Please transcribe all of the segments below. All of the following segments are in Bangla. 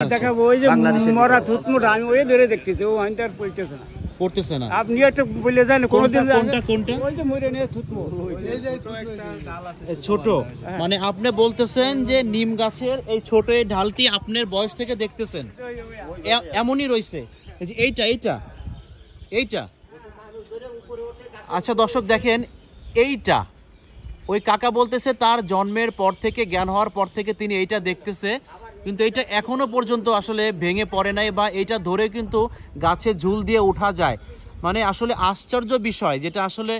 দেখাবো ওই যে মরা থুতমুটা আমি ওই ধরে দেখতেছি ও আইনটা আর পড়তেছে না আপনি একটা বলে যান কোনদিন কোনটা ওই যে মরে নিয়ে থুতমু ছোট মানে আপনি বলতেছেন যে নিম গাছের এই ছোট এই ঢালটি আপনার বয়স থেকে দেখতেছেন এমনই রইছে যে এইটা আচ্ছা দর্শক দেখেন এইটা ওই কাকা বলতেছে তার জন্মের পর থেকে জ্ঞান হওয়ার পর থেকে তিনি এইটা দেখতেছে কিন্তু এটা এখনো পর্যন্ত আসলে ভেঙে পড়ে নাই বা এটা ধরে কিন্তু গাছে ঝুল দিয়ে ওঠা যায় মানে আসলে আশ্চর্য বিষয় যেটা আসলে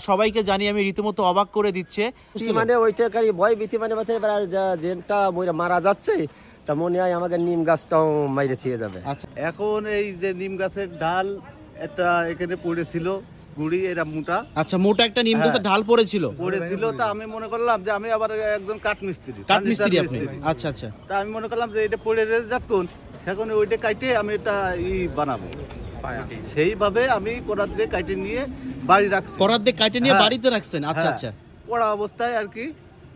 সবাইকে জানি আমি রীতিমতো অবাক করে দিচ্ছে মানে ওইটাকারই ভয় ভীতি মানে যেটা মারা যাচ্ছে তা মনে হয় আমাদের নিম গাছটাও মাইরে দিয়ে যাবে। আচ্ছা এখন এই যে নিম গাছের ডাল একটা এখানে পড়েছিল গুড়ি এরা মোটা আচ্ছা মোটা একটা নিম গাছের ঢাল পড়েছিল তা আমি মনে করলাম যে আমি আবার একজন কাঠমিস্ত্রি আপনি আচ্ছা আচ্ছা তা আমি মনে করলাম যে এটা পড়ে যাতক্ষণ এখন ওইটা কাটে আমি এটা বানাবো সেইভাবে আমি কোরাত দিয়ে কাটে নিয়ে বাড়ি রাখছি কোরাত দিয়ে কাটে নিয়ে বাড়িতে রাখছেন আচ্ছা আচ্ছা পড়া অবস্থায় আর কি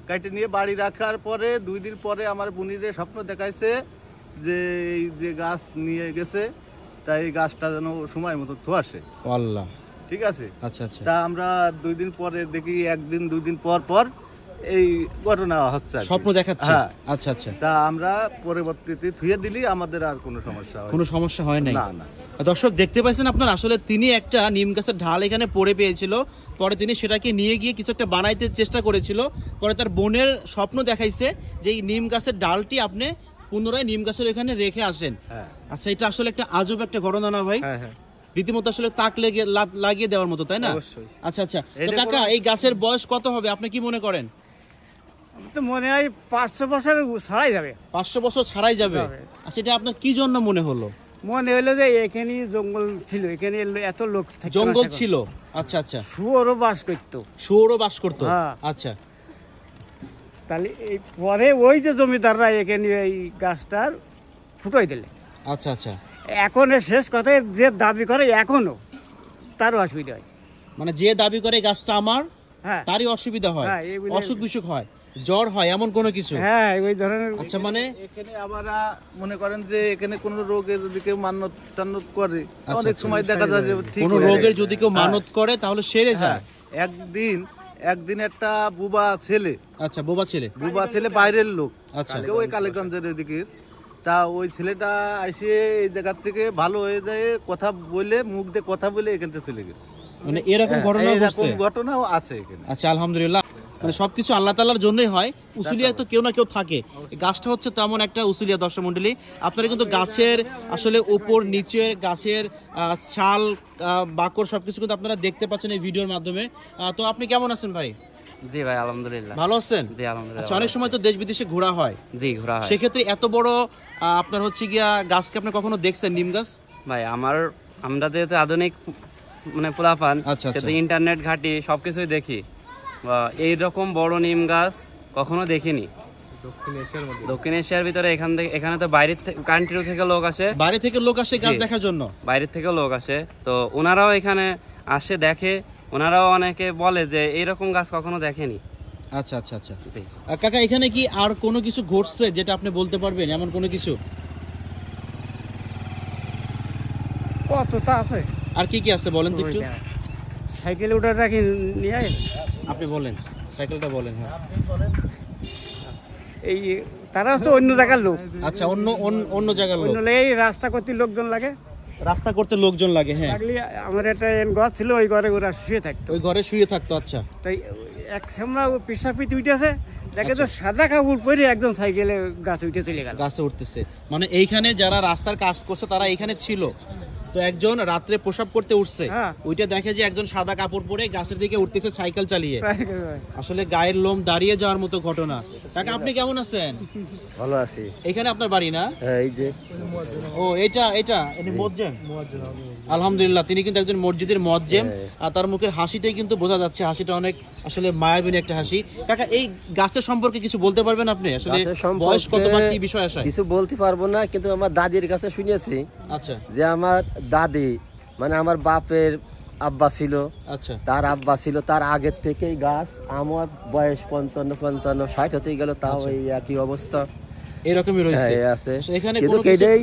কাটে নিয়ে বাড়ি রাখার পরে 2 দিন পরে আমার বুনিরে স্বপ্ন দেখাইছে যে এই যে গাছ নিয়ে গেছে তাই এই গাছটা যেন সময় মতো ধোয়াছে আল্লাহ ঠিক আছে আচ্ছা আচ্ছা তা আমরা 2 দিন পরে দেখি একদিন 2 দিন পর এই ঘটনা হচ্ছে স্বপ্ন দেখাচ্ছে আচ্ছা আচ্ছা তা আমরা পরবর্তীতে ধুয়ে দিলি আমাদের আর কোনো সমস্যা হয় নাই না না দর্শক দেখতে পাচ্ছেন আপনারা আসলে তিনি একটা নিম গাছের ঢাল এখানে পড়ে পেয়েছিল পরে তিনি সেটাকে নিয়ে গিয়ে কিছু একটা বানাইতে চেষ্টা করেছিল পরে তার বোনের স্বপ্ন দেখাইছে যে এই নিম গাছের ডালটি আপনি পুনরায় নিম গাছের এখানে রেখে আসেন আচ্ছা এটা আসলে একটা আজব একটা ঘটনা না ভাই রীতিমতো আসলে তাক লাগিয়ে দেওয়ার মতো তাই না আচ্ছা আচ্ছা কাকা এই গাছের বয়স কত হবে আপনি কি মনে করেন তো মনে হয় 500 বছর ছাড়াই যাবে 500 বছর ছাড়াই যাবে আচ্ছা এটা আপনার কি জন্য মনে হলো মনে হলো যে এখানে জঙ্গল ছিল এখানে এত লোক জঙ্গল ছিল আচ্ছা আচ্ছা শুয়োরও বাস করতো আচ্ছা তাহলে এই পরে ওই যে জমিদাররা এখানে এই গাছটার ফুটাই দিলে আচ্ছা আচ্ছা এখন শেষ কথায় যে দাবি করে এখনো তারও অসুবিধা হয় মানে যে দাবি করে গাছটা আমার তারই অসুবিধা হয় অসুখ বিসুখ হয় জ্বর হয় এমন কোনো কিছু ওই ধরনের আচ্ছা মানে এখানে আবার মনে করেন যে এখানে কোন রোগের যদি কেউ মানত টানত করে অনেক সময় দেখা যায় যে কোন রোগের যদি কেউ মানত করে তাহলে সেরে যায় একদিন একটা বুবা ছেলে বাইরের লোক ওই কালীগঞ্জের ওইদিকে তা ওই ছেলেটা এসে এই জায়গা থেকে ভালো হয়ে যায় কথা বলে মুখ দিয়ে কথা বলে এখান থেকে চলে গেল মানে এরকম ঘটনাও আছে এখানে আচ্ছা আলহামদুলিল্লাহ মানে সবকিছু আল্লাহ তাআলার জন্যই হয় উসুলিয়া তো কেউ না কেউ থাকে গাছটা হচ্ছে তেমন একটা উসুলিয়া দর্শক মণ্ডলী আপনারা কিন্তু গাছের আসলে উপর নিচে গাছের ছাল বাকড় সবকিছু কিন্তু আপনারা দেখতে পাচ্ছেন এই ভিডিওর মাধ্যমে তো আপনি কেমন আছেন ভাই জি ভাই আলহামদুলিল্লাহ ভালো আছেন জি আলহামদুলিল্লাহ আচ্ছা অনেক সময় তো দেশ বিদেশে ঘোরা হয় জি ঘোরা হয় সেক্ষেত্রে এত বড় আপনার হচ্ছে গিয়া গাছকে আপনি কখনো দেখছেন নিম গাছ ভাই আমরা যেহেতু আধুনিক মানে পোলাপান সেটা ইন্টারনেট ঘাটি সবকিছুই দেখি এইরকম বড় নিম গাছ কখনো দেখিনি দক্ষিণ এশিয়ার ভিতরে এখানে তো বাইরের কান্ট্রি থেকে লোক আসে গাছ দেখার জন্য বাইরের থেকে লোক আসে তো ওনারাও এখানে আসে দেখে ওনারাও অনেকে বলে যে এইরকম গাছ কখনো দেখেনি আচ্ছা আচ্ছা আচ্ছা জি কাকা এখানে কি আর কোনো কিছু ঘটছে যেটা আপনি বলতে পারবেন এমন কোনো কিছু কতটা আছে আর কি কি আছে বলেন তো একটু সাইকেল উঠার রাখি নিয়ে আপনি বলেন সাইকেলটা বলেন এই তারা হচ্ছে অন্য জায়গার লোক আচ্ছা অন্য জায়গার লোক এই রাস্তা করতে লোকজন লাগে আমার একটা ঘর ছিল ওই ঘরে ওরা শুয়ে থাকতো আচ্ছা তাই এক সামনা পিসাপিটি উঠেছে দেখে তো সাদা কাপড় পরে একজন সাইকেলে গাছে উঠে চলে গেল গাছে উঠতেছে মানে এইখানে যারা রাস্তার কাজ করছে তারা এখানে ছিল তো একজন রাত্রে প্রসাব করতে উঠছে ওইটা দেখে যে একজন সাদা কাপড় পরে গাছের দিকে উঠতেছে সাইকেল চালিয়ে আসলে গায়ের লোম দাঁড়িয়ে যাওয়ার মতো ঘটনা কাকা আপনি কেমন আছেন ভালো আছি এখানে আপনার বাড়ি না এই যে ও এটা মুয়াজ্জিম আলহামদুলিল্লাহ তিনি কিন্তু একজন মসজিদের মুয়াজ্জিম আর তার মুখের হাসিটাই কিন্তু বোঝা যাচ্ছে হাসিটা অনেক আসলে মায়াবিনী একটা হাসি কাকা এই গাছের সম্পর্কে কিছু বলতে পারবেন আপনি আসলে বয়স কত বা কি বিষয় আসে কিছু বলতে পারবো না কিন্তু আমার দাদির কাছে শুনেছি আচ্ছা যে আমার দাদি মানে আমার বাপের আব্বা ছিল আচ্ছা তার আব্বা ছিল তার আগের থেকেই গাছ আমার বয়স 55 60 হতে গেল তাও এই একই অবস্থা এরকমই রয়েছে আছে এখানে কিন্তু কেডেই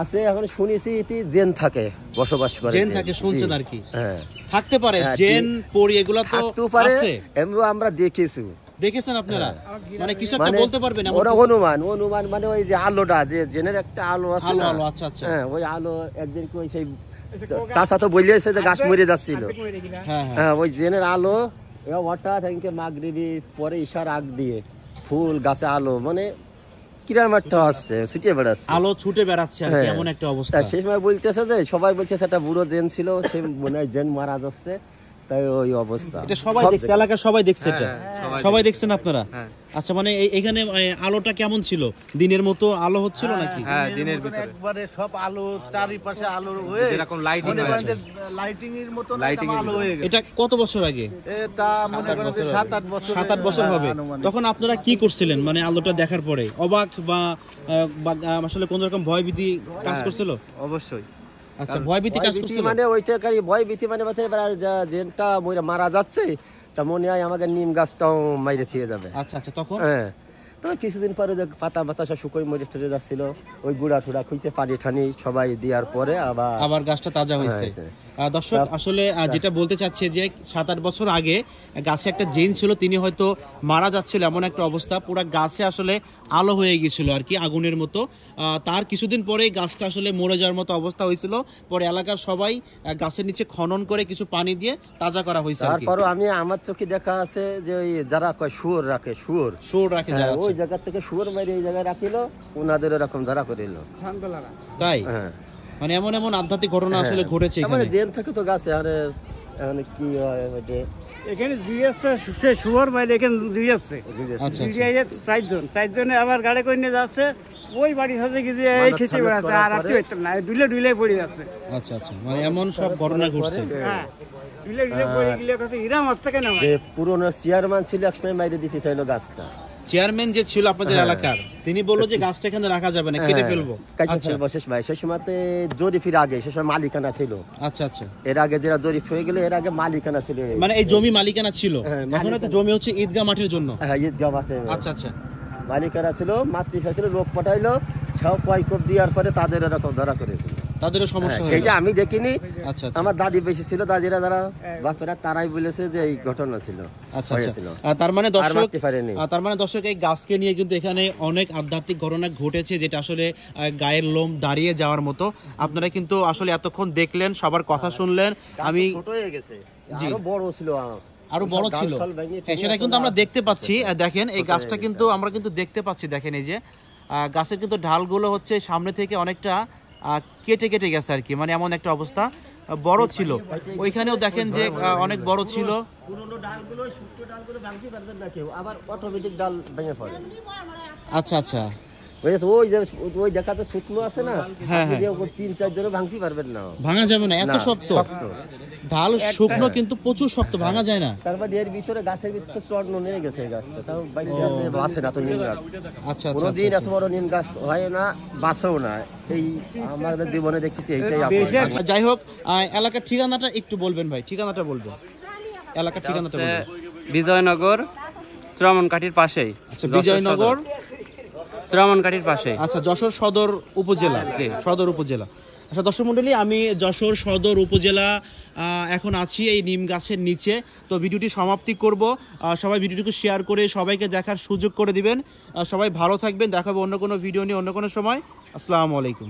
আছে এখন শুনেছি এটি জেন থাকে বসবাস করে জেন থাকে শুনছেন আর কি থাকতে পারে জেন পরি এগুলা তো আছে আমরা দেখেছেন আপনারা মানে কিছু একটা বলতে পারবেন ওরা অনুমান মানে ওই যে আলোটা যে জেনের একটা আলো আছে না আলো আচ্ছা আচ্ছা হ্যাঁ ওই আলো একদিন কই সেই চাচা তো বলিয়েছে যে গাছ মরে যাচ্ছিল হ্যাঁ ওই জেনের আলো হঠাৎ মাগরিবি পরে ঈশার আগ দিয়ে ফুল গাছে আলো মানে কিরাম একটা আসছে ছুটে বেড়াচ্ছে আলো ছুটে বেড়াচ্ছে আর এমন একটা অবস্থা সেই সময় বলতেছে যে সবাই বলতেছে একটা বুড়ো জেন ছিল সে মনে হয় জেন মারা যাচ্ছে তাই ওই অবস্থা এটা সবাই দেখছে এলাকার সবাই দেখছে এটা সবাই দেখছেন আপনারা আচ্ছা মানে এখানে আলোটা কেমন ছিল দিনের মতো আলো হচ্ছিল নাকি হ্যাঁ দিনের ভিতরে একবারে সব আলো চারিপাশে আলো হয়ে এরকম লাইটিং এর মতো আলো হয়ে গেছে এটা কত বছর আগে এটা মনে করেন যে 7-8 বছর হবে তখন আপনারা কি করছিলেন মানে আলোটা দেখার পরে অবাক বা আসলে কোন রকম ভয়ভীতি কাজ করছিল অবশ্যই আচ্ছা ভয়ভীতি কাজ করছিল মানে ওইটাকারী ভয়ভীতি মানে জেনটা মারা যাচ্ছে তা মনে হয় আমাকে নিম গাছটাও মাইরে দিয়ে যাবে আচ্ছা আচ্ছা তখন তো কিছুদিন পরে পাতা সব শুকোই মরে টরে যাচ্ছিল ওই গুড়া টুড়া খুঁজছে পানি ঠানি সবাই দেওয়ার পরে আবার গাছটা তাজা হয়েছে দর্শক আসলে যেটা বলতে চাচ্ছে যে 7-8 বছর আগে গাছে একটা জেন ছিল তিনি হয়তো মারা যাচ্ছিল এমন একটা অবস্থা পুরো গাছে আসলে আলো হয়ে গিয়েছিল আর কি আগুনের মতো তার কিছুদিন পরে গাছটা আসলে মরে যাওয়ার মতো অবস্থা হয়েছিল পরে এলাকার সবাই গাছের নিচে খনন করে কিছু পানি দিয়ে তাজা করা হয়েছে তারপর আমি আমার চোখে দেখা আছে যে ওই যারা কয় শুয়োর রাখে যারা ওই জায়গা থেকে শুয়োর মারি এই জায়গায় রাখিল ওনাদের এরকম ধরা করিল তাই মানে এমন এমন আধ্যাত্মিক ঘটনা আসলে ঘটেছে এখানে জেন থাকে তো গাছে আর কি হয় এখানে সে শুয়োর মাইলে এখানে আছে চারজনে আবার গাড়ি করে নিয়ে যাচ্ছে ওই বাড়ি সাথে গিয়ে এই খেতে বেড়াচ্ছে আর রাখতে পারতাম না ডুলে পড়ে যাচ্ছে আচ্ছা আচ্ছা মানে এমন সব ঘটনা ঘটছে হ্যাঁ ডুলে পড়ে গেলে কাছে ইরাম আসছে কেন পুরনো চেয়ারম্যান ছিল একসময় মাইরে দিতে চাইলো গাছটা চেয়ারম্যান যে ছিল আপনাদের এলাকার তিনি বললো যে গাছটা এখানে রাখা যাবে না কেটে ফেলবো সেই সময় জরিফের আগে সে সময় মালিকানা ছিল আচ্ছা আচ্ছা এর আগে যারা জরিফ হয়ে গেলে এর আগে মালিকানা ছিল মানে এই জমি মালিকানা ছিল এখন তো জমি হচ্ছে ঈদগাহ মাঠের জন্য ঈদগাহ মাঠে আচ্ছা আচ্ছা মালিকানা ছিল মাতৃ চাইছিল লোক পাঠাইলো সব কয়েক দেওয়ার পরে তাদের এরকম ধরা করেছিল তাদেরও সমস্যা সেইটা আমি দেখিনি আচ্ছা আমার দাদি বেশি ছিল দাদিরা যারা বাপেরা তারাই বলেছে যে এই ঘটনা ছিল আচ্ছা তার মানে দর্শক এই গাছকে নিয়ে কিন্তু এখানে অনেক আধ্যাত্মিক ঘটনা ঘটেছে যেটা আসলে গায়ের লোম দাঁড়িয়ে যাওয়ার মতো আপনারা কিন্তু আসলে এতক্ষণ দেখলেন সবার কথা শুনলেন আমি ছোট হয়ে গেছে আরো বড় ছিল আরো বড় ছিল সেটা কিন্তু আমরা দেখতে পাচ্ছি দেখেন এই গাছটা কিন্তু আমরা কিন্তু দেখতে পাচ্ছি দেখেন এই যে গাছের কিন্তু ঢালগুলো হচ্ছে সামনে থেকে অনেকটা কেটে কেটে গেছে আর কি মানে এমন একটা অবস্থা বড় ছিল ওইখানেও দেখেন যে অনেক বড় ছিল পুরনো ডালগুলো শুকনো ডালগুলো ভাঙতে পারবেন না কেউ আবার অটোমেটিক ডাল ভেঙে পড়ে আচ্ছা আচ্ছা ওই দেখাতে শুকনো আছে না 3-4 জন ভাঙতে পারবেন না ভাঙা যাবে না এত শক্ত ঢাল শুকনো কিন্তু প্রচুর শক্ত ভাঙা যায় না তারপর এর ভিতরে গাছের ভিতরে চড়নো নিয়ে গেছে গাছটা তাও বাইরে আছে বাসে না তো নিম গাছ আচ্ছা কোনদিন এত বড় নিম গাছ হয় না বাসেও না এই আমাদের জীবনে দেখতেছি এইটাই আছে যাই হোক এলাকার ঠিকানাটা একটু বলবেন ভাই ঠিকানাটা বলবেন এলাকার ঠিকানাটা বলবেন বিজয়নগর চুরামনকাঠির পাশেই আচ্ছা বিজয়নগর চুরামনকাঠির পাশে আচ্ছা যশোর সদর উপজেলা আচ্ছা দর্শক মণ্ডলী আমি যশোর সদর উপজেলা এখন আছি এই নিম গাছের নিচে তো ভিডিওটি সমাপ্তি করব সবাই ভিডিওটিকে শেয়ার করে সবাইকে দেখার সুযোগ করে দিবেন সবাই ভালো থাকবেন দেখাবো অন্য কোনো ভিডিও নিয়ে অন্য কোনো সময় আসসালামু আলাইকুম